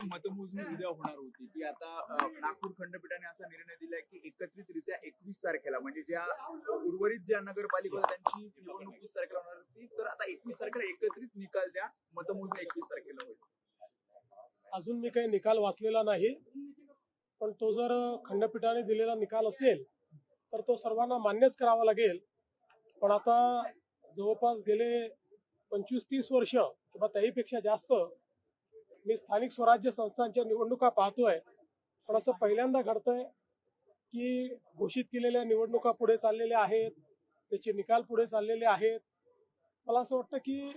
मतमोजणी उद्या होणार होती की आता नागपूर खंडपीठाने असा निर्णय दिलाय की एकत्रितरित्या 21 तारखेला म्हणजे ज्या उर्वरित ज्या नगरपालिका त्यांची निवडणूक 20 तारखेला होणार होती, तर आता 21 तारखेला एकत्रित निकाल द्या, मतमोजणी 21 तारखेला होईल. अजून मी काही निकाल वाचलेला नाही, पण तो जर खंडपीठाने दिलेला निकाल असेल तर तो सर्वांना मान्यच करावा लागेल. पण आता जवळपास गेले 25-30 वर्ष किंवा त्याहीपेक्षा जास्त मी स्थानिक स्वराज्य संस्थांच्या निवडणुका पाहतोय, पण असं पहिल्यांदा घडतंय की घोषित केलेल्या निवडणुका पुढे चाललेल्या आहेत, त्याचे निकाल पुढे चाललेले आहेत. मला असं वाटतं की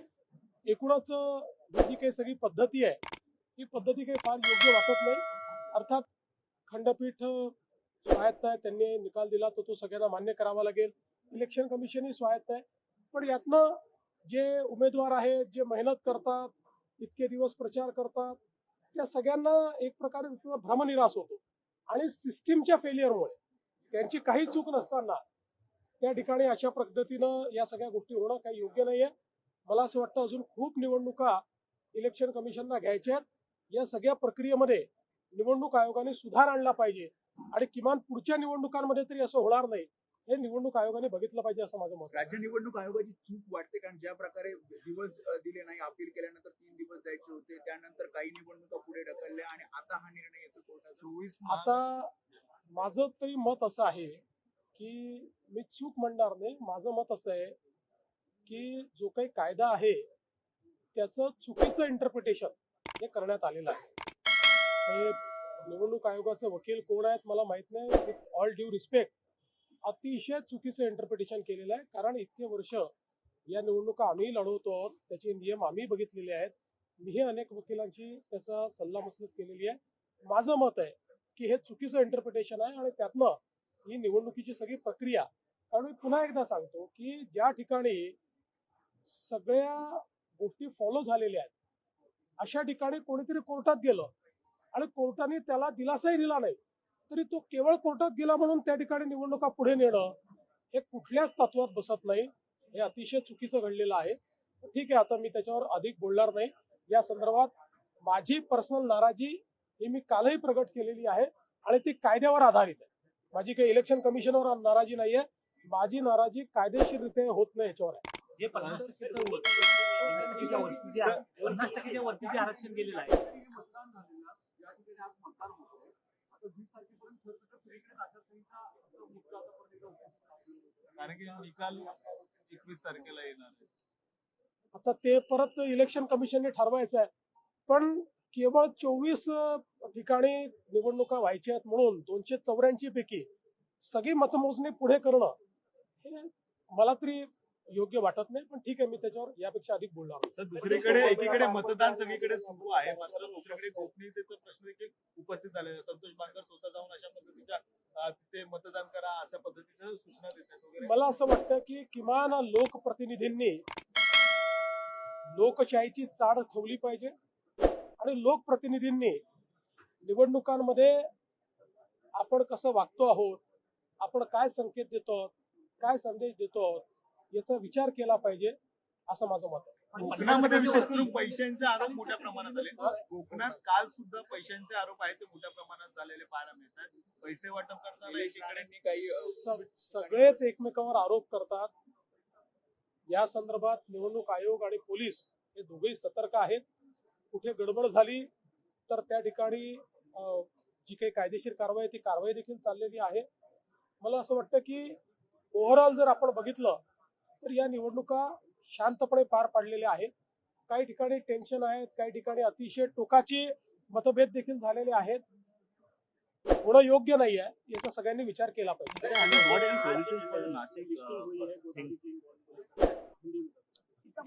एकूणच जी काही सगळी पद्धती आहे ही पद्धती काही फार योग्य वाटत नाही. अर्थात खंडपीठ स्वायत्त आहे, त्यांनी निकाल दिला तो सगळ्यांना मान्य करावा लागेल. इलेक्शन कमिशनही स्वायत्त आहे, पण यातनं जे उमेदवार आहेत, जे मेहनत करतात, इतके दिवस प्रचार करतात, त्या सगळ्यांना एक प्रकारे त्याचा भ्रमनिरास होतो आणि सिस्टीमच्या फेलियरमुळे त्यांची काही चूक नसताना त्या ठिकाणी अशा पद्धतीनं या सगळ्या गोष्टी होणं काही योग्य नाहीये. मला असं वाटतं अजून खूप निवडणुका इलेक्शन कमिशनला घ्यायच्या आहेत. या सगळ्या प्रक्रियेमध्ये निवडणूक आयोगाने सुधार आणला पाहिजे आणि किमान पुढच्या निवडणुकांमध्ये तरी असं होणार नाही हे निवडणूक आयोगाने बघितलं पाहिजे असं माझं मत. राज्य निवडणूक आयोगाची चूक वाटते, कारण ज्या प्रकारे दिवस दिले नाही, अपील केल्यानंतर 3 दिवस द्यायचे होते, त्यानंतर काही निवडणुका पुढे ढकलल्या आणि आता हा निर्णय येतो कोर्टाचा 24. आता माझं तरी मत असं आहे की मी चूक म्हणणार नाही. माझं मत असं आहे की जो काही कायदा आहे त्याचं चुकीचं इंटरप्रिटेशन हे करण्यात आलेलं आहे. हे निवडणूक आयोगाचे वकील कोण आहेत मला माहित नाही. विथ ऑल ड्यू रिस्पेक्ट अतिशय चुकीचं इंटरप्रिटेशन केलेलं आहे, कारण इतके वर्ष या निवडणुका आम्ही लढवतो आहोत, त्याचे नियम आम्ही बघितलेले आहेत. मीही अनेक वकिलांची त्याचा सल्लामसलत केलेली आहे. माझं मत आहे की हे चुकीचं इंटरप्रिटेशन आहे आणि त्यातनं ही निवडणुकीची सगळी प्रक्रिया, कारण मी पुन्हा एकदा सांगतो की ज्या ठिकाणी सगळ्या गोष्टी फॉलो झालेल्या आहेत अशा ठिकाणी कोणीतरी कोर्टात गेलं आणि कोर्टाने त्याला दिलासाही दिला नाही, तरी तो केवळ कोर्टात गेला म्हणून त्या ठिकाणी निवडणुका पुढे नेणं हे कुठल्याच तत्वात बसत नाही. हे अतिशय चुकीचं घडलेलं आहे. ठीक आहे, आता मी त्याच्यावर अधिक बोलणार नाही. या संदर्भात माझी पर्सनल नाराजी ही मी कालही प्रगट केलेली आहे आणि ती कायद्यावर आधारित आहे. माझी काही इलेक्शन कमिशनवर नाराजी नाहीये. माझी नाराजी कायदेशीररित्या होत नाही याच्यावर आहे. जे 50% वरती आरक्षण गेलेलं आहे, कारण की निकाल 21 तारखेला येणार आहे. आता ते परत इलेक्शन कमिशनने ठरवायचं आहे, पण केवळ 24 ठिकाणी निवडणुका व्हायच्या आहेत म्हणून 284 पैकी सगळी मतमोजणी पुढे करणं हे मला तरी योग्य वाटत नाही. पण ठीक आहे, मी त्याच्यावर यापेक्षा अधिक बोलणार. सर, दुसरीकडे एकीकडे मतदान सगळीकडे सुरू आहे, मात्र दुसरीकडे गोपनीयतेचा प्रश्न देखील उपस्थित झालेला आहे. संतोष बांगर स्वतः जाऊन अशा पद्धतीच्या तिथे मतदान करा अशा पद्धतीच्या सूचना देतात. मला असं वाटतं की किमान लोकप्रतिनिधींनी लोकशाहीची चाड ठेवली पाहिजे आणि लोकप्रतिनिधींनी निवडणुकांमध्ये आपण कसं वागतो आहोत, आपण काय संकेत देतो, काय संदेश देतो याचा विचार केला पाहिजे असं माझं मत आहे. कोकणामध्ये विशेष करून पैशांचे आरोप मोठ्या प्रमाणात आले. कोकणात काल सुद्धा पैशांचे आरोप आहेत ते मोठ्या प्रमाणात झालेले पाहायला मिळतात. पैसे वाटप करताना एकीकडे काही सगळेच एकमेकांवर आरोप करतात. या संदर्भात निवडणूक आयोग आणि पोलीस हे दोघेही सतर्क आहेत. कुठे गडबड झाली तर त्या ठिकाणी जी काही कायदेशीर कारवाई ती कारवाई देखील चाललेली आहे. मला असं वाटतं की ओव्हरऑल जर आपण बघितलं तर या निवडणुका शांतपणे पार पाडलेल्या आहेत. काही ठिकाणी टेन्शन आहेत, काही ठिकाणी अतिशय टोकाचे मतभेद देखील झालेले आहेत. होणं योग्य नाही आहे, याचा सगळ्यांनी विचार केला पाहिजे.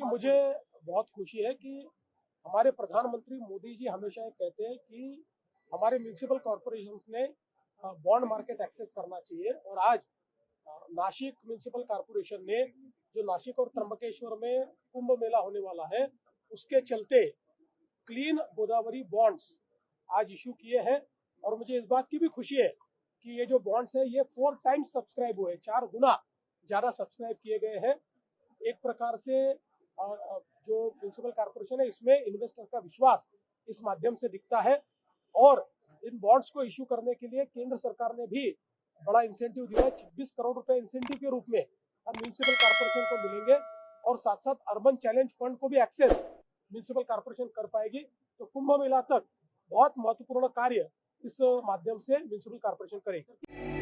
मुझे बहुत खुशी है कि हमारे प्रधानमंत्री मोदी जी हमेशा ये कहते हैं कि हमारे म्यूनिसिपल कॉर्पोरेशंस ने बॉन्ड मार्केट एक्सेस करना चाहिए, और आज नासिक म्यूनिसिपल कॉर्पोरेशन ने जो नासिक और त्र्यंबकेश्वर में कुंभ मेला होने वाला है उसके चलते क्लीन गोदावरी बॉन्ड्स आज इशू किए हैं। और मुझे इस बात की भी खुशी है कि ये जो बॉन्ड्स है ये 4 टाइम्स सब्सक्राइब हुए, 4 गुना ज्यादा सब्सक्राइब किए गए हैं। एक प्रकार से जो म्यूनिसिपल कॉर्पोरेशन है इसमें इन्वेस्टर का विश्वास इस माध्यम से दिखता है। और इन बॉन्ड्स को इश्यू करने के लिए केंद्र सरकार ने भी बड़ा इंसेंटिव दिया है। 26 करोड़ रुपए इंसेंटिव के रूप में हम म्यूनिसिपल कॉर्पोरेशन को मिलेंगे और साथ साथ अर्बन चैलेंज फंड को भी एक्सेस म्यूनिसिपल कॉर्पोरेशन कर पाएगी। तो कुंभ मेला तक बहुत महत्वपूर्ण कार्य इस माध्यम से म्यूनिसिपल कॉर्पोरेशन करेगी।